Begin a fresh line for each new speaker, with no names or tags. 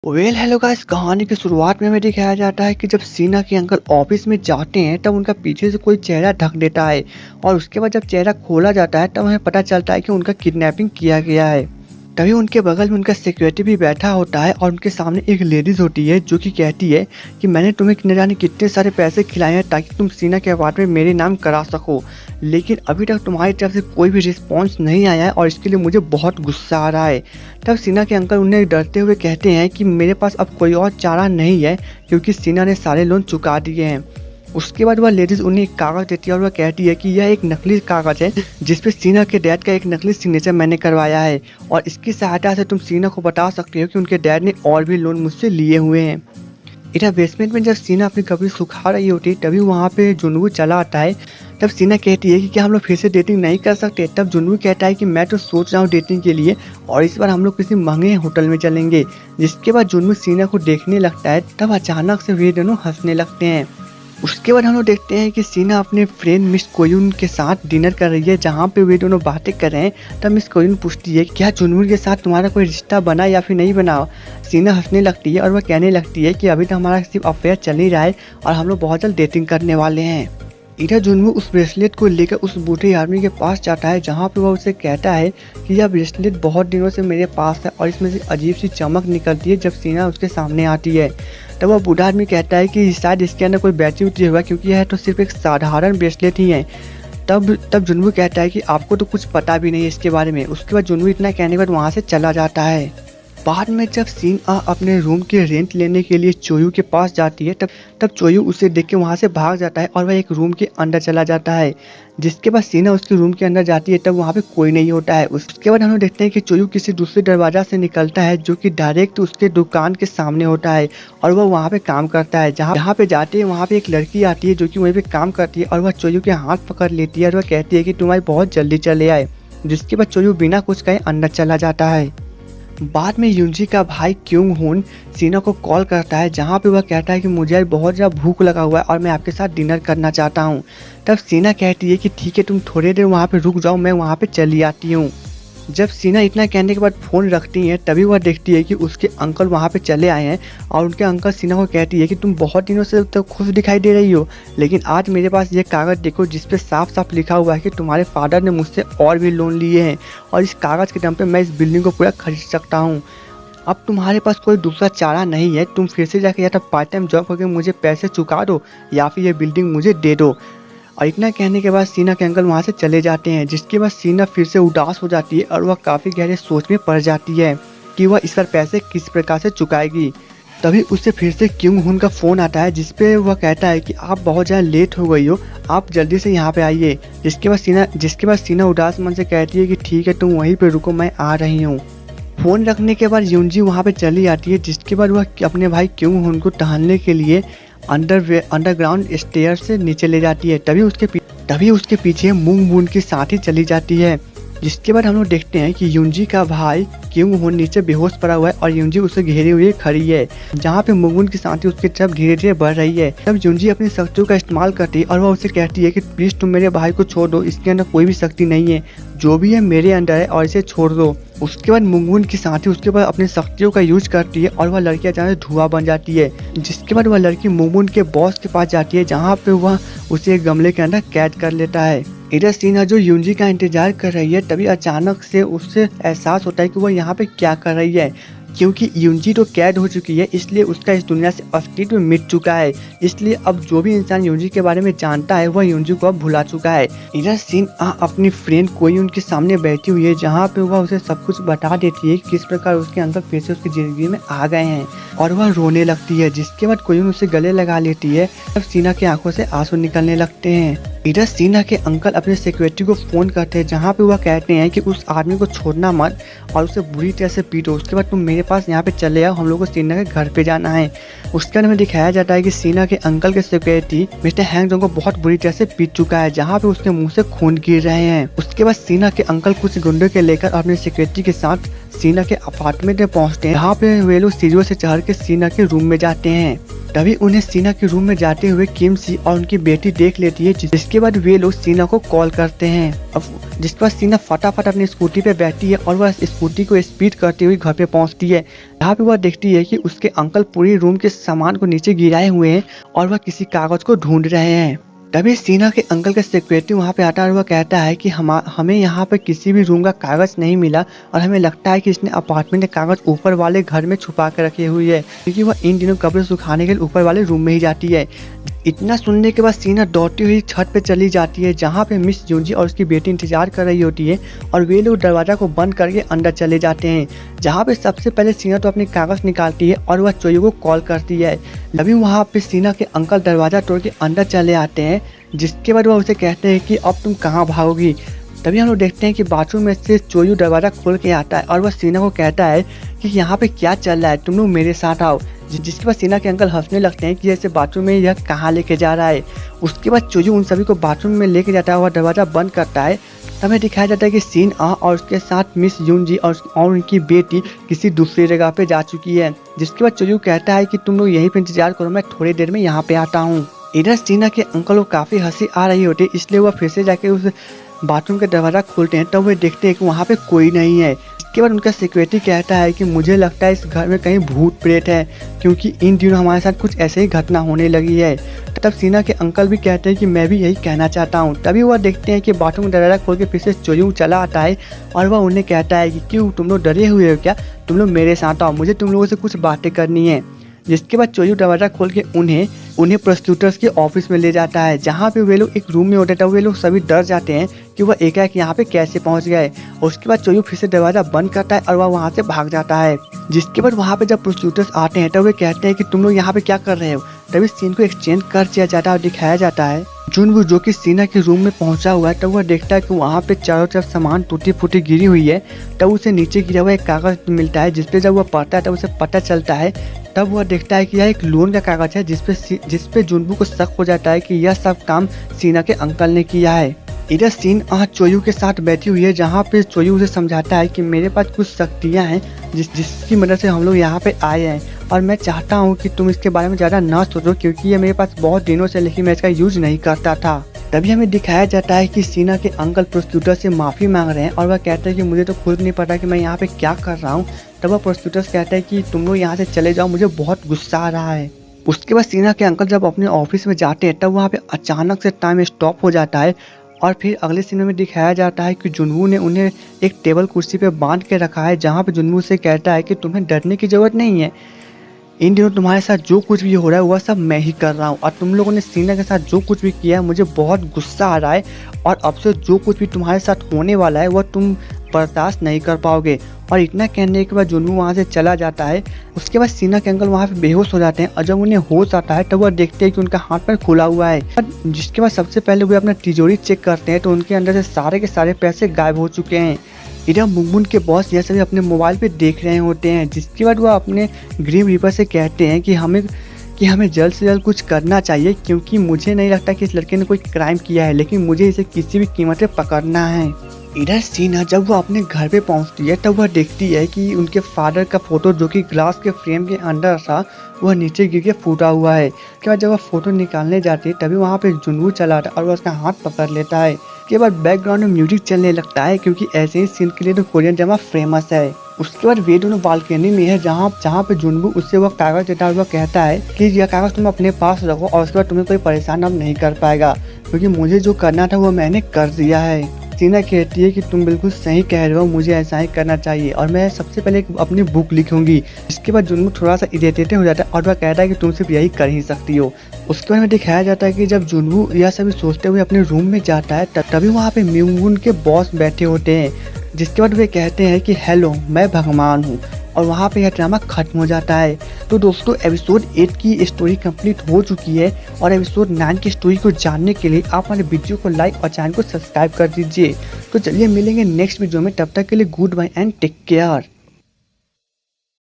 Hello guys, कहानी की शुरुआत में हमें दिखाया जाता है कि जब सीना के अंकल ऑफिस में जाते हैं तब उनका पीछे से कोई चेहरा ढक देता है। और उसके बाद जब चेहरा खोला जाता है तब हमें पता चलता है कि उनका किडनैपिंग किया गया है। तभी उनके बगल में उनका सिक्योरिटी भी बैठा होता है और उनके सामने एक लेडीज होती है जो कि कहती है कि मैंने तुम्हें न जाने कितने सारे पैसे खिलाए हैं ताकि तुम सीना के अपार्टमेंट में मेरे नाम करा सको, लेकिन अभी तक तुम्हारी तरफ से कोई भी रिस्पॉन्स नहीं आया है और इसके लिए मुझे बहुत गुस्सा आ रहा है। तब सीना के अंकल उन्हें डरते हुए कहते हैं कि मेरे पास अब कोई और चारा नहीं है क्योंकि सीना ने सारे लोन चुका दिए हैं। उसके बाद वह लेडीज उन्हें एक कागज देती है और वह कहती है कि यह एक नकली कागज है जिसपे सीना के डैड का एक नकली सिग्नेचर मैंने करवाया है और इसकी सहायता से तुम सीना को बता सकते हो कि उनके डैड ने और भी लोन मुझसे लिए हुए हैं। इधर बेसमेंट में जब सीना अपनी कपड़े सुखा रही होती है तभी वहाँ पे जुनू चला आता है। तब सीना कहती है कि क्या हम लोग फिर से डेटिंग नहीं कर सकते। तब जुनू कहता है कि मैं तो सोच रहा हूँ डेटिंग के लिए और इस बार हम लोग किसी महंगे होटल में चलेंगे। जिसके बाद जुनू सीना को देखने लगता है। तब अचानक से वे दोनों हंसने लगते हैं। उसके बाद हम लोग देखते हैं कि सीना अपने फ्रेंड मिस कोयुन के साथ डिनर कर रही है जहाँ पे वे दोनों बातें कर रहे हैं। तब मिस कोयुन पूछती है क्या जुनमुन के साथ तुम्हारा कोई रिश्ता बना या फिर नहीं बना। सीना हंसने लगती है और वह कहने लगती है कि अभी तो हमारा सिर्फ अफेयर चल ही रहा है और हम लोग बहुत जल्द डेटिंग करने वाले हैं। इधर जुनमू उस ब्रेसलेट को लेकर उस बूढ़े आदमी के पास जाता है जहाँ पे वह उसे कहता है कि यह ब्रेसलेट बहुत दिनों से मेरे पास है और इसमें से अजीब सी चमक निकलती है जब सीना उसके सामने आती है। तब वह बूढ़ा आदमी कहता है कि शायद इसके अंदर कोई बैटरी उतरी हुआ क्योंकि यह तो सिर्फ एक साधारण ब्रेसलेट ही है। तब जुनमू कहता है कि आपको तो कुछ पता भी नहीं है इसके बारे में। उसके बाद जुनमू इतना कहने के बाद वहाँ से चला जाता है। बाद में जब सीना अपने रूम के रेंट लेने के लिए चोयू के पास जाती है तब चोयू उसे देख के वहाँ से भाग जाता है और वह एक रूम के अंदर चला जाता है। जिसके बाद सीना उसके रूम के अंदर जाती है तब वहाँ पे कोई नहीं होता है। उसके बाद हम लोग देखते हैं कि चोयू किसी दूसरे दरवाजा से निकलता है जो कि डायरेक्ट उसके दुकान के सामने होता है और वह वहाँ पे काम करता है। जहाँ पे जाते हैं वहाँ पे एक लड़की आती है जो कि वहीं पे काम करती है और वह चोयू के हाथ पकड़ लेती है और वह कहती है कि तुम्हारी बहुत जल्दी चले आए। जिसके बाद चोयू बिना कुछ कहे अंदर चला जाता है। बाद में युंजी का भाई क्योंग हुन सीना को कॉल करता है जहाँ पे वह कहता है कि मुझे बहुत ज़्यादा भूख लगा हुआ है और मैं आपके साथ डिनर करना चाहता हूँ। तब सीना कहती है कि ठीक है तुम थोड़ी देर वहाँ पे रुक जाओ, मैं वहाँ पे चली आती हूँ। जब सीना इतना कहने के बाद फ़ोन रखती है तभी वह देखती है कि उसके अंकल वहाँ पे चले आए हैं और उनके अंकल सीना को कहती है कि तुम बहुत दिनों से तो खुश दिखाई दे रही हो, लेकिन आज मेरे पास ये कागज़ देखो जिस पे साफ साफ लिखा हुआ है कि तुम्हारे फादर ने मुझसे और भी लोन लिए हैं और इस कागज़ के दम पे मैं इस बिल्डिंग को पूरा खरीद सकता हूँ। अब तुम्हारे पास कोई दूसरा चारा नहीं है, तुम फिर से जाके या तो पार्ट टाइम जॉब करके मुझे पैसे चुका दो या फिर ये बिल्डिंग मुझे दे दो। और इतना कहने के बाद सीना के अंकल वहाँ से चले जाते हैं। जिसके बाद सीना फिर से उदास हो जाती है और वह काफ़ी गहरे सोच में पड़ जाती है कि वह इस पर पैसे किस प्रकार से चुकाएगी। तभी उससे फिर से क्योंग हुन का फ़ोन आता है जिसपे वह कहता है कि आप बहुत ज़्यादा लेट हो गई हो, आप जल्दी से यहाँ पे आइए। जिसके बाद सीना उदास मन से कहती है कि ठीक है तुम वहीं पर रुको, मैं आ रही हूँ। फ़ोन रखने के बाद युंजी वहाँ पे चली आती है। जिसके बाद वह अपने भाई क्योंग हुन को टहलने के लिए अंडरग्राउंड स्टेयर से नीचे ले जाती है। तभी उसके पीछे मूंग बून के साथ ही चली जाती है। जिसके बाद हम लोग देखते हैं कि युंजी का भाई क्योंग हुन नीचे बेहोश पड़ा हुआ है और युंजी उसे घेरे हुए खड़ी है जहाँ पे मुंगबुन की साथी उसकी तरफ धीरे धीरे बढ़ रही है। तब युंजी अपनी शक्तियों का इस्तेमाल करती है और वह उसे कहती है कि प्लीज तुम मेरे भाई को छोड़ दो, इसके अंदर कोई भी शक्ति नहीं है, जो भी है मेरे अंदर है और इसे छोड़ दो। उसके बाद मुंगबुन की साथी उसके बाद अपनी शक्तियों का यूज करती है और वह लड़की अचानक धुआं बन जाती है। जिसके बाद वह लड़की मुंगबुन के बॉस के पास जाती है जहाँ पे वह उसे एक गमले के अंदर कैद कर लेता है। इधर सीना जो युंजी का इंतजार कर रही है तभी अचानक से उससे एहसास होता है कि वह यहाँ पे क्या कर रही है, क्योंकि युंजी तो कैद हो चुकी है इसलिए उसका इस दुनिया से अस्तित्व मिट चुका है। इसलिए अब जो भी इंसान युंजी के बारे में जानता है वह युंजी को अब भुला चुका है। इधर सीना अपनी फ्रेंड कोयुन के सामने बैठी हुई है जहाँ पे वह उसे सब कुछ बता देती है किस प्रकार उसके अंदर फिर से उसकी जिंदगी में आ गए हैं और वह रोने लगती है। जिसके बाद कोयुन उसे गले लगा लेती है। तब सीना की आंखों से आंसू निकलने लगते हैं। इधर सीना के अंकल अपने सिक्योरिटी को फ़ोन करते हैं जहाँ पे वह कहते हैं कि उस आदमी को छोड़ना मत और उसे बुरी तरह से पीटो, उसके बाद तुम मेरे पास यहाँ पे चले आओ, हम लोग को सीना के घर पे जाना है। उसके बाद हमें दिखाया जाता है कि सीना के अंकल के सिक्योरिटी मिस्टर हैंगजोंग को बहुत बुरी तरह से पीट चुका है जहाँ पे उसके मुंह से खून गिर रहे हैं। उसके बाद सीना के अंकल कुछ गुंडों के लेकर अपने सिक्योरिटी के साथ सीना के अपार्टमेंट में पहुँचते हैं जहाँ पे वे लोग सीढ़ियों से चढ़ के सीना के रूम में जाते हैं। तभी उन्हें सीना के रूम में जाते हुए किम सी और उनकी बेटी देख लेती है, जिसके बाद वे लोग सीना को कॉल करते हैं। अब जिसके बाद सीना फटाफट अपनी स्कूटी पे बैठती है और वह स्कूटी को स्पीड करते हुए घर पे पहुंचती है। यहाँ पे वह देखती है कि उसके अंकल पूरी रूम के सामान को नीचे गिराए हुए हैं और वह किसी कागज को ढूंढ रहे हैं। तभी सीना के अंकल का सेक्रेटरी वहाँ पे आता है और वह कहता है कि हमें यहाँ पे किसी भी रूम का कागज नहीं मिला और हमें लगता है कि इसने अपार्टमेंट के कागज ऊपर वाले घर में छुपा के रखी हुई है, क्योंकि वह इन दिनों कपड़े सुखाने के लिए ऊपर वाले रूम में ही जाती है। इतना सुनने के बाद सीना दौड़ती हुई छत पे चली जाती है, जहाँ पे मिस जूंजी और उसकी बेटी इंतजार कर रही होती है और वे लोग दरवाजा को बंद करके अंदर चले जाते हैं, जहाँ पे सबसे पहले सीना तो अपने कागज निकालती है और वह चोयू को कॉल करती है। तभी वहाँ पे सीना के अंकल दरवाजा तोड़ के अंदर चले आते हैं, जिसके बाद वह उसे कहते हैं कि अब तुम कहाँ भागोगी। तभी हम लोग देखते हैं कि बाथरूम में से चोयू दरवाजा खोल के आता है और वह सीना को कहता है कि यहाँ पे क्या चल रहा है, तुम लोग मेरे साथ आओ। जिसके बाद सीना के अंकल हंसने लगते हैं कि जैसे बाथरूम में यह कहाँ लेके जा रहा है। उसके बाद चोयू उन सभी को बाथरूम में लेके जाता है और दरवाजा बंद करता है। हमें दिखाया जाता है कि सीन आ और उसके साथ मिस यूनजी और उनकी बेटी किसी दूसरी जगह पे जा चुकी है। जिसके बाद चोयू कहता है कि तुम लोग यहीं पे इंतजार करो, मैं थोड़ी देर में यहाँ पे आता हूँ। इधर सीना के अंकल को काफ़ी हंसी आ रही होती है, इसलिए वह फिर से जाके उस बाथरूम का दरवाजा खोलते हैं। तब वे देखते हैं कि वहाँ पे कोई नहीं है। इसके बाद उनका सिक्योरिटी कहता है कि मुझे लगता है इस घर में कहीं भूत प्रेत है, क्योंकि इन दिनों हमारे साथ कुछ ऐसे ही घटना होने लगी है। तब सीना के अंकल भी कहते हैं कि मैं भी यही कहना चाहता हूँ। तभी वह देखते हैं कि बाथरूम का दरवाजा खोल के फिर से चोयू चला आता है और वह उन्हें कहता है कि क्यों तुम लोग डरे हुए हो क्या, तुम लोग मेरे साथ आओ, मुझे तुम लोगों से कुछ बातें करनी है। जिसके बाद चोयू दरवाजा खोल के उन्हें प्रोस्टिट्यूटर्स के ऑफिस में ले जाता है, जहाँ पे वे लोग एक रूम में होते थे। वे लोग सभी डर जाते हैं कि वह एकाएक यहाँ पे कैसे पहुँच गए। और उसके बाद चोयू फिर से दरवाजा बंद करता है और वह वहाँ से भाग जाता है। जिसके बाद वहाँ पे जब प्रोस्टिट्यूटर्स आते हैं तब वे कहते हैं कि तुम लोग यहाँ पे क्या कर रहे हो। तभी सीन को एक्सचेंज कर दिया जाता है और दिखाया जाता है जुनवू जो कि सीना के रूम में पहुंचा हुआ है। तब वह देखता है कि वहाँ पे चारों तरफ सामान टूटी फूटी गिरी हुई है। तब उसे नीचे गिरा हुआ एक कागज मिलता है, जिसपे जब वह पढ़ता है तब उसे पता चलता है। तब वह देखता है कि यह एक लोन का कागज है, जिसपे जुनवू को शक हो जाता है कि यह सब काम सीना के अंकल ने किया है। इधर सीन आज चोयू के साथ बैठी हुई है, जहाँ पे चोयू उसे समझाता है कि मेरे पास कुछ शक्तियाँ हैं जिसकी मदद से हम लोग यहाँ पे आए हैं, और मैं चाहता हूँ कि तुम इसके बारे में ज़्यादा ना सोचो, क्योंकि ये मेरे पास बहुत दिनों से, लेकिन मैं इसका यूज नहीं करता था। तभी हमें दिखाया जाता है कि सीना के अंकल प्रोस्टिट्यूटर से माफ़ी मांग रहे हैं और वह कहते हैं कि मुझे तो खुद नहीं पता कि मैं यहाँ पे क्या कर रहा हूँ। तब वह प्रोस्टिट्यूटर्स कहते हैं कि तुम लोग यहाँ से चले जाओ, मुझे बहुत गुस्सा आ रहा है। उसके बाद सीना के अंकल जब अपने ऑफिस में जाते हैं तब वहाँ पे अचानक से टाइम स्टॉप हो जाता है और फिर अगले सीन में दिखाया जाता है कि जुनवू ने उन्हें एक टेबल कुर्सी पे बांध के रखा है, जहाँ पे जुनवू से कहता है कि तुम्हें डरने की ज़रूरत नहीं है। इन दिनों तुम्हारे साथ जो कुछ भी हो रहा है वह सब मैं ही कर रहा हूँ, और तुम लोगों ने सीना के साथ जो कुछ भी किया है मुझे बहुत गुस्सा आ रहा है, और अब से जो कुछ भी तुम्हारे साथ होने वाला है वह तुम बर्दाश्त नहीं कर पाओगे। और इतना कहने के बाद जुनवू वहाँ से चला जाता है। उसके बाद सीना के अंकल वहाँ पे बेहोश हो जाते हैं और जब उन्हें होश आता है तब वह देखते हैं कि उनका हाथ पैर खुला हुआ है। जिसके बाद सबसे पहले वे अपना तिजोरी चेक करते हैं तो उनके अंदर से सारे के सारे पैसे गायब हो चुके हैं। इधर मुनमुन के बॉस यह सभी अपने मोबाइल पे देख रहे होते हैं। जिसके बाद वह अपने ग्रीम रीपर से कहते हैं कि हमें जल्द से जल्द कुछ करना चाहिए, क्योंकि मुझे नहीं लगता कि इस लड़के ने कोई क्राइम किया है, लेकिन मुझे इसे किसी भी कीमत पे पकड़ना है। इधर सीना जब वो अपने घर पे पहुंचती है तब वह देखती है कि उनके फादर का फोटो जो कि ग्लास के फ्रेम के अंदर था वह नीचे गिर के फूटा हुआ है। उसके बाद जब वह फोटो निकालने जाती है तभी वहाँ पे जुनवू चला आता है और वह उसका हाथ पकड़ लेता है। उसके बाद बैकग्राउंड में म्यूजिक चलने लगता है, क्योंकि ऐसे ही सीन के लिए तो कोरियन ड्रामा फेमस है। उसके बाद वे दोनों बालकनी में है, जहाँ पे जुनवू उससे वह कागज देता है। वह कहता है कि यह कागज तुम अपने पास रखो और उसके बाद तुम्हें कोई परेशान अब नहीं कर पाएगा, क्योंकि मुझे जो करना था वो मैंने कर दिया है। सीना कहती है कि तुम बिल्कुल सही कह रहे हो, मुझे ऐसा ही करना चाहिए और मैं सबसे पहले अपनी बुक लिखूंगी। इसके बाद जुनवू थोड़ा सा इरिटेटेड हो जाता है और वह कहता है कि तुम सिर्फ यही कर ही सकती हो। उसके बाद में दिखाया जाता है कि जब जुनवू यह सभी सोचते हुए अपने रूम में जाता है तभी वहाँ पे म्यूंगून के बॉस बैठे होते हैं। जिसके बाद वे कहते हैं कि हेलो, मैं भगवान हूँ, और वहाँ पे यह ड्रामा खत्म हो जाता है। तो दोस्तों एपिसोड 8 की स्टोरी कंप्लीट हो चुकी है और एपिसोड 9 की स्टोरी को जानने के लिए आप हमारे वीडियो को लाइक और चैनल को सब्सक्राइब कर दीजिए। तो चलिए मिलेंगे नेक्स्ट वीडियो में, तब तक के लिए good bye and take care.